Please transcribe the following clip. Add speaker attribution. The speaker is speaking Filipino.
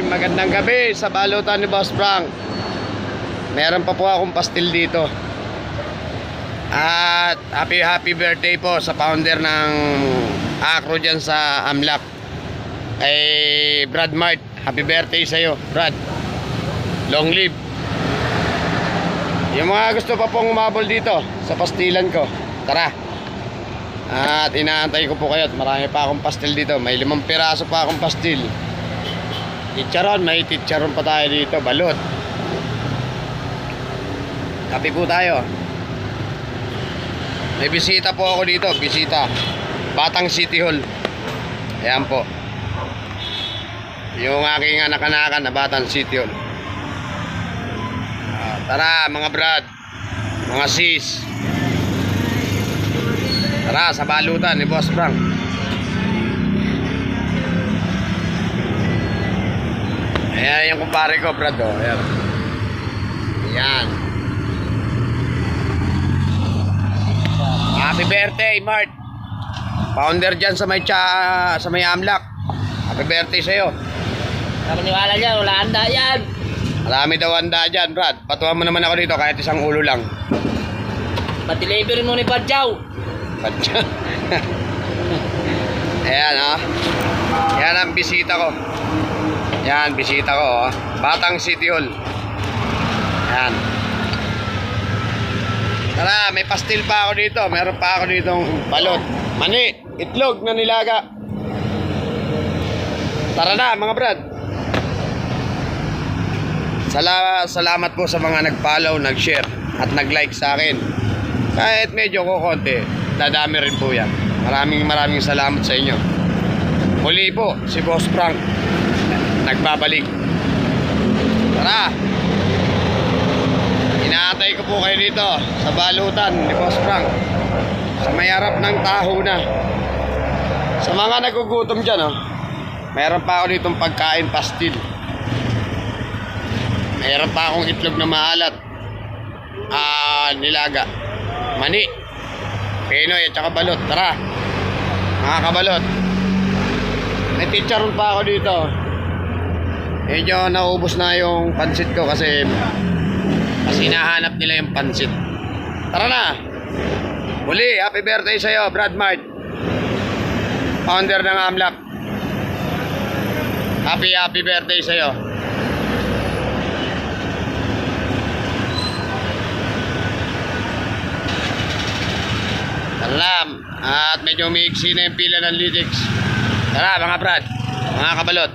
Speaker 1: magandang gabi sa balutan ni Boss Frank. Meron pa po akong pastil dito. At happy birthday po sa founder ng Acro dyan sa Amlac, kay Brad Mart. Happy birthday sa'yo, Brad. Long live. Yung mga gusto pa pong umabol dito sa pastilan ko, tara. At inaantay ko po kayo at marami pa akong pastil dito. May 5 piraso pa akong pastil. Chicharon, may chicharon pa tayo dito, balot. Kape po tayo. May bisita po ako dito, bisita. Batang City Hall. Ayan po. Yung aking anak-anakan na Batang City Hall. Tara mga brad, mga sis. Tara sa balutan ni Boss Frank. Ayan yung kumpare ko, brad. Oh. Ayan. Ayan. Happy birthday, Mart. Founder dyan sa may Amlac. Happy birthday sa'yo.
Speaker 2: Maniwala dyan, wala handa yan.
Speaker 1: Marami daw handa dyan, Brad. Patuhan mo naman ako dito kahit isang ulo lang.
Speaker 2: Pati-deliver mo ni Badjaw.
Speaker 1: Ayan, oh. Yan ang bisita ko. Yan, bisita ko, oh. Batang City Hall. Ayan. Tara, may pastil pa ako dito. Meron pa ako ditong balot. Mani, itlog na nilaga. Tara na, mga brad. Salamat po sa mga nag-follow, nag-share at nag-like sa akin. Kahit medyo kukonti, dadami rin po yan. Maraming salamat sa inyo. Muli po, si Boss Frank nagbabalik. Tara. Inaantay ko po kayo dito sa balutan ni Boss Frank, sa may harap ng taho na. Sa mga nagugutom dyan, oh, mayroon pa ako ditong pagkain pastil. Mayroon pa akong itlog na maalat, nilaga, mani, pinoy at saka balot. Tara mga kabalot. May chicharon pa ako dito. Medyo naubos na yung pansit ko kasi hinahanap nila yung pansit. Tara na. Muli, happy birthday sa'yo, Brad Mart, founder ng Amlac. Happy birthday sa'yo. Alam, at medyo umiiksi na yung pila ng lyrics. Tara mga brad, mga kabalot.